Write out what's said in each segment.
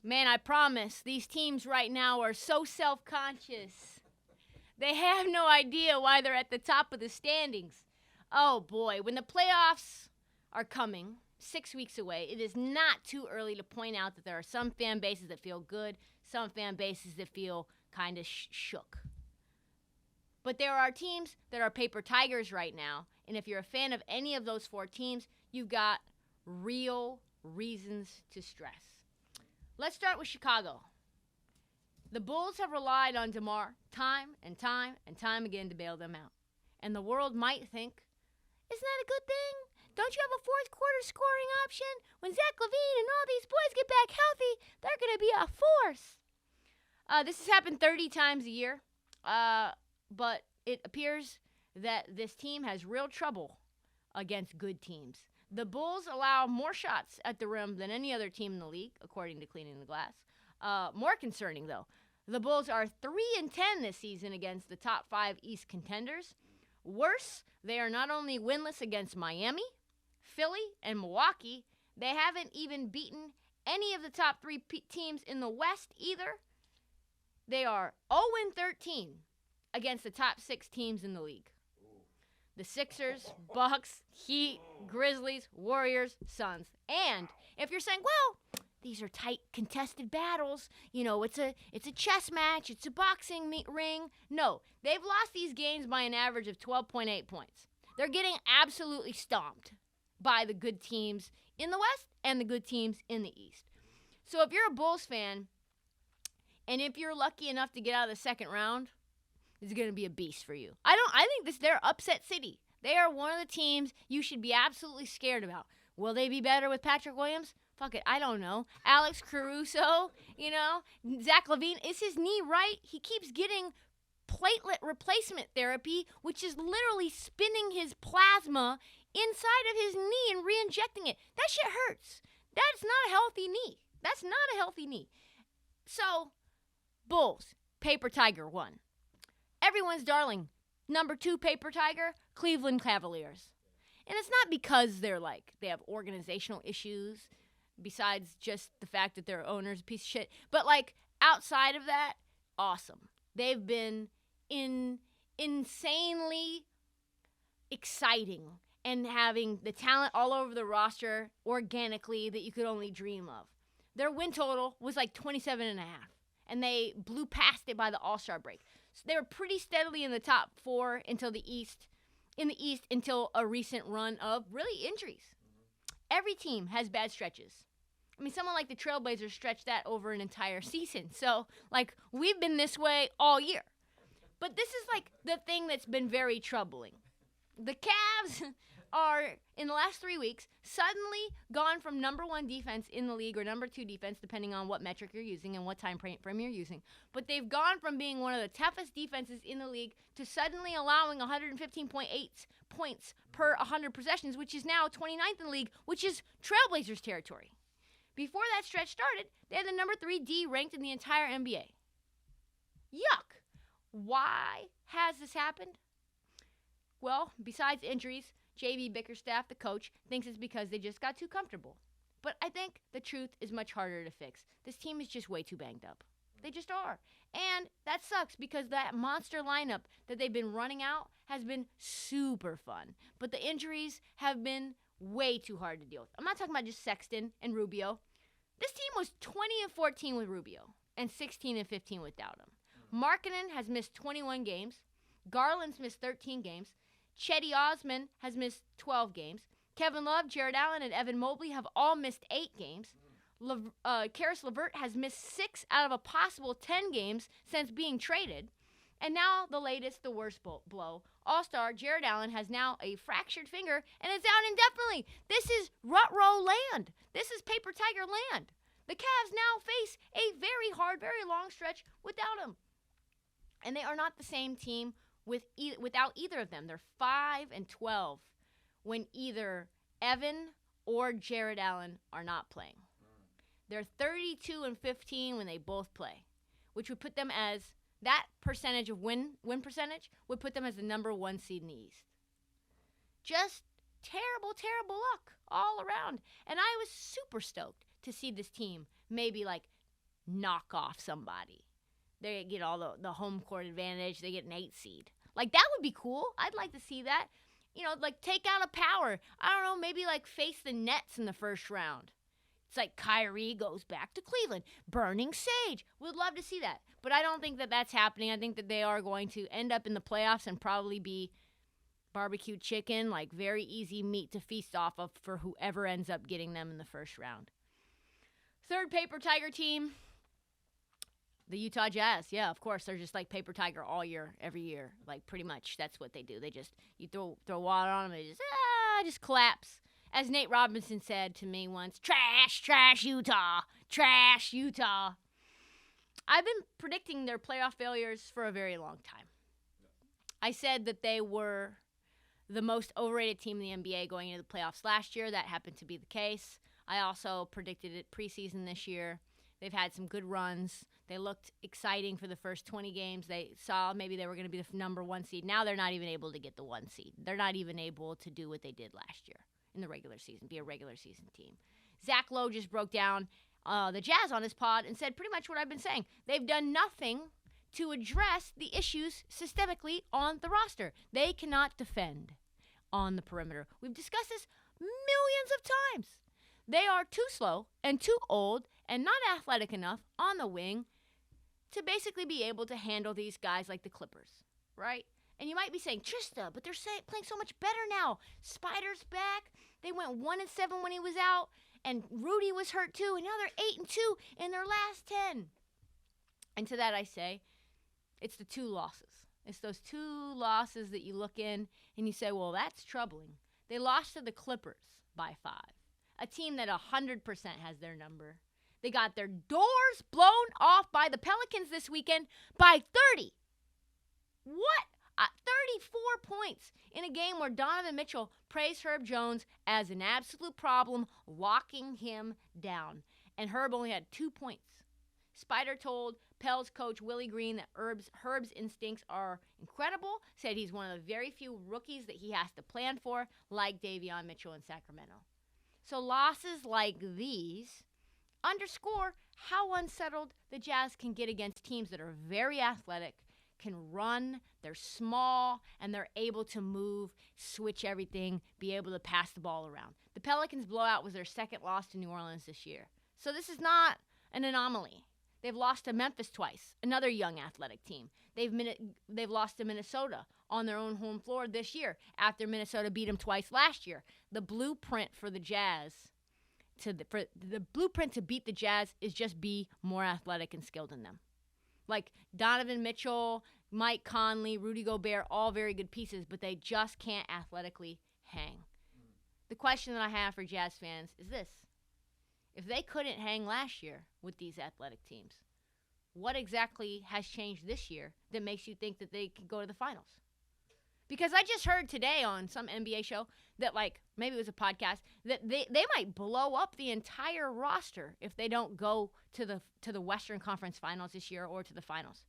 Man, I promise, these teams right now are so self-conscious. They have no idea why they're at the top of the standings. Oh boy, when the playoffs are coming, 6 weeks away, it is not too early to point out that there are some fan bases that feel good, some fan bases that feel kind of shook. But there are teams that are paper tigers right now, and if you're a fan of any of those 4 teams, you've got real reasons to stress. Let's start with Chicago. The Bulls have relied on DeMar time and time and time again to bail them out. And the world might think, isn't that a good thing? Don't you have a fourth quarter scoring option? When Zach LaVine and all these boys get back healthy, they're going to be a force. This has happened 30 times a year, but it appears that this team has real trouble against good teams. The Bulls allow more shots at the rim than any other team in the league, according to Cleaning the Glass. More concerning, though, the Bulls are 3-10 this season against the top 5 East contenders. Worse, they are not only winless against Miami, Philly, and Milwaukee, they haven't even beaten any of the top 3 teams in the West either. They are 0-13 against the top 6 teams in the league. The Sixers, Bucks, Heat, Grizzlies, Warriors, Suns. And if you're saying, well, these are tight, contested battles, it's a chess match, it's a boxing ring. No, they've lost these games by an average of 12.8 points. They're getting absolutely stomped by the good teams in the West and the good teams in the East. So if you're a Bulls fan, and if you're lucky enough to get out of the second round, this is going to be a beast for you. I think they're upset city. They are one of the teams you should be absolutely scared about. Will they be better with Patrick Williams? Fuck it, I don't know. Alex Caruso, Zach LaVine, is his knee right? He keeps getting platelet replacement therapy, which is literally spinning his plasma inside of his knee and re-injecting it. That shit hurts. That's not a healthy knee. That's not a healthy knee. So, Bulls, paper tiger 1. Everyone's darling, number 2 paper tiger, Cleveland Cavaliers. And it's not because they have organizational issues, besides just the fact that their owner's a piece of shit. But, outside of that, awesome. They've been insanely exciting and having the talent all over the roster organically that you could only dream of. Their win total was 27.5, and they blew past it by the All-Star break. So they were pretty steadily in the top 4 in the East until a recent run of really injuries. Every team has bad stretches. I mean, someone like the Trailblazers stretched that over an entire season. So, we've been this way all year. But this is, the thing that's been very troubling. The Cavs are, in the last 3 weeks, suddenly gone from number 1 defense in the league or number 2 defense, depending on what metric you're using and what time frame you're using. But they've gone from being one of the toughest defenses in the league to suddenly allowing 115.8 points per 100 possessions, which is now 29th in the league, which is Trailblazers territory. Before that stretch started, they had the number 3 D ranked in the entire NBA. Yuck! Why has this happened? Well, besides injuries, J.B. Bickerstaff, the coach, thinks it's because they just got too comfortable. But I think the truth is much harder to fix. This team is just way too banged up. They just are. And that sucks because that monster lineup that they've been running out has been super fun. But the injuries have been way too hard to deal with. I'm not talking about just Sexton and Rubio. This team was 20-14 with Rubio and 16-15 without him. Markkanen has missed 21 games. Garland's missed 13 games. Chetty Osman has missed 12 games. Kevin Love, Jared Allen, and Evan Mobley have all missed 8 games. Karis LeVert has missed 6 out of a possible 10 games since being traded. And now the latest, the worst blow. All-star Jared Allen has now a fractured finger and is out indefinitely. This is rut-row land. This is paper tiger land. The Cavs now face a very hard, very long stretch without him. And they are not the same team without either of them. They're 5-12 when either Evan or Jared Allen are not playing. They're 32-15 when they both play, which would put them as that percentage of win percentage would put them as the number 1 seed in the East. Just terrible, terrible luck all around. And I was super stoked to see this team maybe knock off somebody. They get all the home court advantage. They get an 8 seed. Like, that would be cool. I'd like to see that. You know, like, take out a power. I don't know, maybe, like, face the Nets in the first round. It's like Kyrie goes back to Cleveland. Burning Sage. Would love to see that. But I don't think that that's happening. I think that they are going to end up in the playoffs and probably be barbecue chicken, like very easy meat to feast off of for whoever ends up getting them in the first round. Third paper tiger team, the Utah Jazz. Yeah, of course, they're just like paper tiger all year, every year. Like, pretty much that's what they do. They just, you throw water on them, they just collapse. As Nate Robinson said to me once, trash Utah, trash Utah. I've been predicting their playoff failures for a very long time. I said that they were the most overrated team in the NBA going into the playoffs last year. That happened to be the case. I also predicted it preseason this year. They've had some good runs. They looked exciting for the first 20 games. They saw maybe they were going to be the number 1 seed. Now they're not even able to get the 1 seed. They're not even able to do what they did last year in the regular season, be a regular season team. Zach Lowe just broke down the Jazz on his pod and said pretty much what I've been saying. They've done nothing to address the issues systemically on the roster. They cannot defend on the perimeter. We've discussed this millions of times. They are too slow and too old and not athletic enough on the wing to basically be able to handle these guys like the Clippers, right? And you might be saying, Trysta, but they're playing so much better now. Spider's back. They went 1-7 when he was out, and Rudy was hurt too, and now they're 8-2 in their last 10. And to that I say, it's the 2 losses. It's those 2 losses that you look in and you say, well, that's troubling. They lost to the Clippers by 5, a team that 100% has their number. They got their doors blown off by the Pelicans this weekend by 30. What? 34 points in a game where Donovan Mitchell praised Herb Jones as an absolute problem, locking him down. And Herb only had 2 points. Spider told Pels coach Willie Green that Herb's instincts are incredible, said he's one of the very few rookies that he has to plan for, like Davion Mitchell in Sacramento. So losses like these underscore how unsettled the Jazz can get against teams that are very athletic, can run, they're small, and they're able to move, switch everything, be able to pass the ball around. The Pelicans' blowout was their second loss to New Orleans this year. So this is not an anomaly. They've lost to Memphis twice, another young athletic team. They've lost to Minnesota on their own home floor this year after Minnesota beat them twice last year. The blueprint for the Jazz, the blueprint to beat the Jazz is just be more athletic and skilled than them. Like Donovan Mitchell, Mike Conley, Rudy Gobert, all very good pieces, but they just can't athletically hang. The question that I have for Jazz fans is this. If they couldn't hang last year with these athletic teams, what exactly has changed this year that makes you think that they can go to the finals? Because I just heard today on some NBA show that, like, maybe it was a podcast, that they might blow up the entire roster if they don't go to the Western Conference Finals this year or to the finals.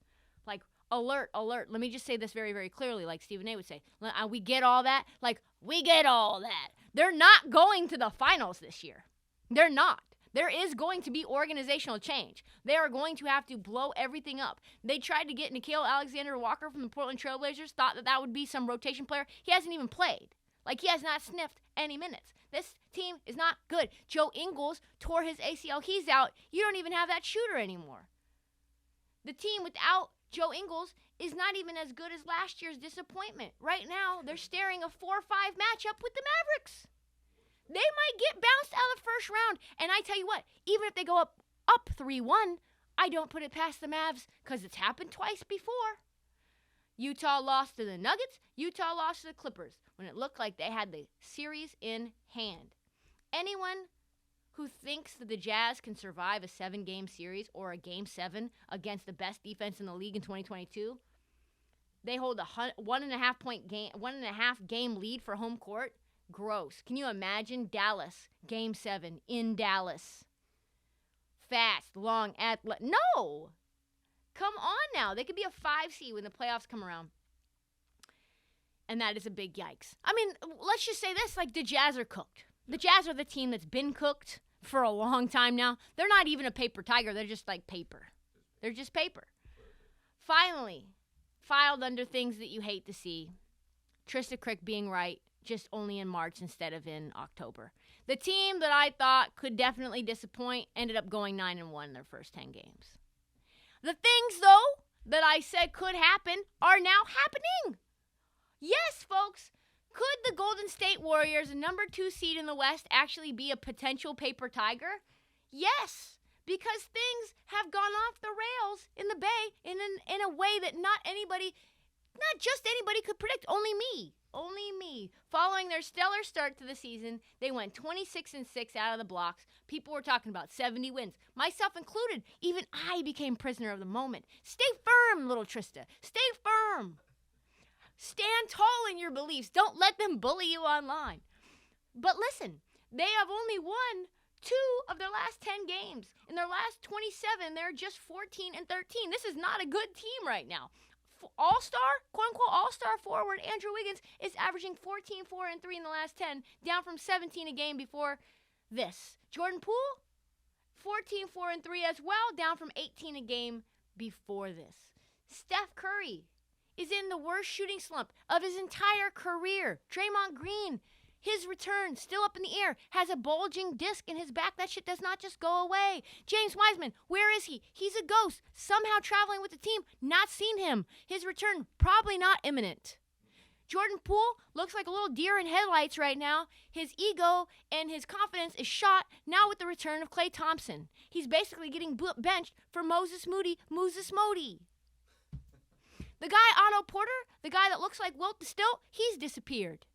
Like, alert. Let me just say this very, very clearly, like Stephen A. would say. We get all that? Like, we get all that. They're not going to the finals this year. They're not. There is going to be organizational change. They are going to have to blow everything up. They tried to get Nickeil Alexander-Walker from the Portland Trailblazers, thought that would be some rotation player. He hasn't even played. Like, he has not sniffed any minutes. This team is not good. Joe Ingles tore his ACL. He's out. You don't even have that shooter anymore. The team without Joe Ingles is not even as good as last year's disappointment. Right now, they're staring a 4-5 matchup with the Mavericks. They might get bounced out of the first round. And I tell you what, even if they go up 3-1, I don't put it past the Mavs because it's happened twice before. Utah lost to the Nuggets. Utah lost to the Clippers when it looked like they had the series in hand. Anyone who thinks that the Jazz can survive a 7-game series or a Game 7 against the best defense in the league in 2022, they hold a 1.5 game lead for home court. Gross. Can you imagine Dallas, Game 7 in Dallas? Fast, long, athletic. No! Come on now. They could be a 5 seed when the playoffs come around. And that is a big yikes. I mean, let's just say this, like the Jazz are cooked. The Jazz are the team that's been cooked for a long time now. They're not even a paper tiger. They're just like paper. They're just paper. Finally, filed under things that you hate to see. Trysta Krick being right, just only in March instead of in October. The team that I thought could definitely disappoint ended up going 9-1 in their first 10 games. The things, though, that I said could happen are now happening. Yes, folks. Could the Golden State Warriors, a number 2 seed in the West, actually be a potential paper tiger? Yes, because things have gone off the rails in the Bay in a way that not just anybody could predict. Only me. Following their stellar start to the season, they went 26-6 out of the blocks. People were talking about 70 wins, myself included. Even I became prisoner of the moment. Stay firm, little Trysta. Stay firm. Stand tall in your beliefs. Don't let them bully you online. But listen, they have only won 2 of their last 10 games. In their last 27, they're just 14-13. This is not a good team right now. All-star, quote-unquote all-star forward Andrew Wiggins is averaging 14-4-3 in the last 10, down from 17 a game before this. Jordan Poole, 14-4-3 as well, down from 18 a game before this. Steph Curry is in the worst shooting slump of his entire career. Draymond Green, his return, still up in the air, has a bulging disc in his back. That shit does not just go away. James Wiseman, where is he? He's a ghost, somehow traveling with the team. Not seen him. His return, probably not imminent. Jordan Poole looks like a little deer in headlights right now. His ego and his confidence is shot now with the return of Klay Thompson. He's basically getting benched for Moses Modi. The guy, Otto Porter, the guy that looks like Wilt the Stilt, he's disappeared.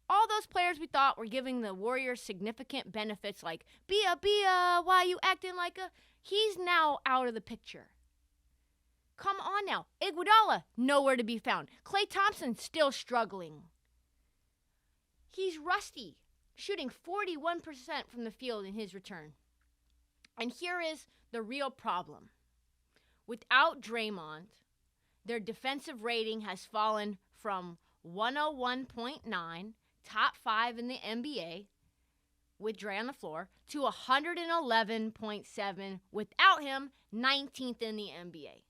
All those players we thought were giving the Warriors significant benefits like, Bia, why you acting like a... He's now out of the picture. Come on now. Iguodala, nowhere to be found. Klay Thompson, still struggling. He's rusty, shooting 41% from the field in his return. And here is the real problem. Without Draymond, their defensive rating has fallen from 101.9, top 5 in the NBA, with Dre on the floor, to 111.7 without him, 19th in the NBA.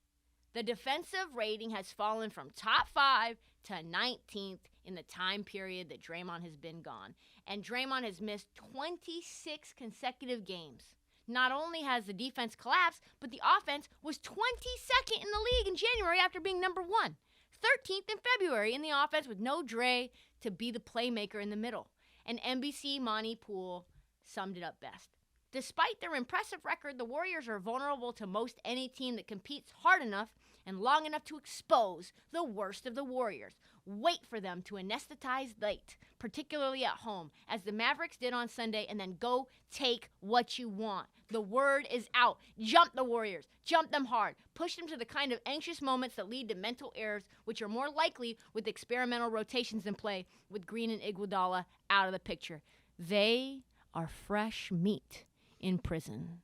The defensive rating has fallen from top 5 to 19th in the time period that Draymond has been gone. And Draymond has missed 26 consecutive games. Not only has the defense collapsed, but the offense was 22nd in the league in January after being number 1. 13th in February in the offense with no Dre to be the playmaker in the middle. And NBC Monty Poole summed it up best. Despite their impressive record, the Warriors are vulnerable to most any team that competes hard enough and long enough to expose the worst of the Warriors. Wait for them to anesthetize late, particularly at home, as the Mavericks did on Sunday, and then go take what you want. The word is out. Jump the Warriors. Jump them hard. Push them to the kind of anxious moments that lead to mental errors, which are more likely with experimental rotations in play with Green and Iguodala out of the picture. They are fresh meat in prison.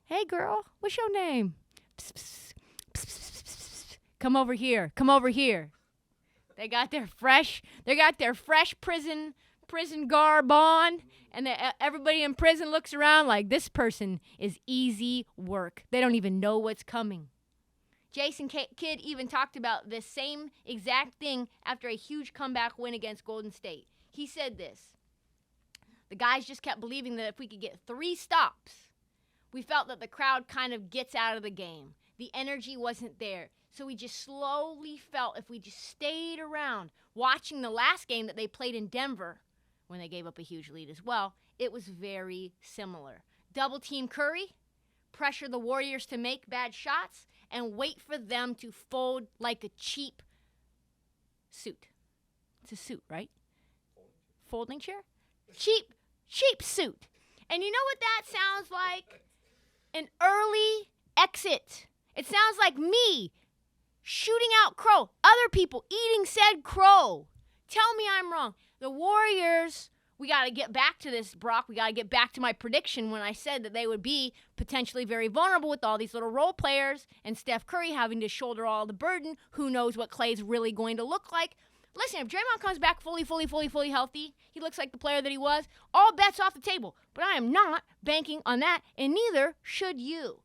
Hey, girl, what's your name? Psst, psst, psst, psst, psst. Come over here. They got their fresh prison garb on, and everybody in prison looks around like this person is easy work. They don't even know what's coming. Jason Kidd even talked about this same exact thing after a huge comeback win against Golden State. He said this: the guys just kept believing that if we could get 3 stops, we felt that the crowd kind of gets out of the game. The energy wasn't there. So we just slowly felt if we just stayed around watching the last game that they played in Denver, when they gave up a huge lead as well, it was very similar. Double team Curry, pressure the Warriors to make bad shots, and wait for them to fold like a cheap suit. It's a suit, right? Folding chair? Cheap suit. And you know what that sounds like? An early exit. It sounds like me shooting out crow. Other people eating said crow. Tell me I'm wrong. The Warriors, we got to get back to this, Brock. We got to get back to my prediction when I said that they would be potentially very vulnerable with all these little role players and Steph Curry having to shoulder all the burden. Who knows what Klay's really going to look like. Listen, if Draymond comes back fully healthy, he looks like the player that he was, all bets off the table. But I am not banking on that, and neither should you.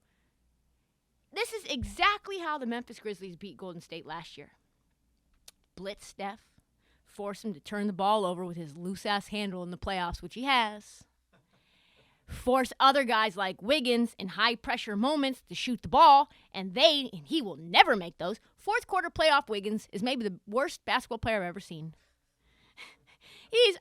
This is exactly how the Memphis Grizzlies beat Golden State last year. Blitz Steph, force him to turn the ball over with his loose-ass handle in the playoffs, which he has. Force other guys like Wiggins in high-pressure moments to shoot the ball, and he will never make those. Fourth quarter playoff Wiggins is maybe the worst basketball player I've ever seen.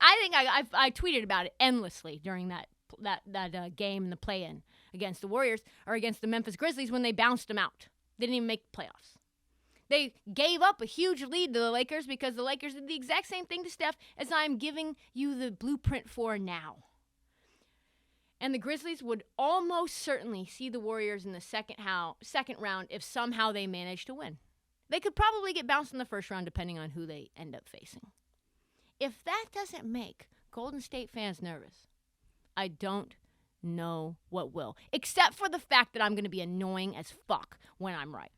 I tweeted about it endlessly during that game in the play-in against the Warriors or against the Memphis Grizzlies when they bounced them out. They didn't even make the playoffs. They gave up a huge lead to the Lakers because the Lakers did the exact same thing to Steph as I'm giving you the blueprint for now. And the Grizzlies would almost certainly see the Warriors in the second round if somehow they managed to win. They could probably get bounced in the first round depending on who they end up facing. If that doesn't make Golden State fans nervous, I don't know what will. Except for the fact that I'm going to be annoying as fuck when I'm right.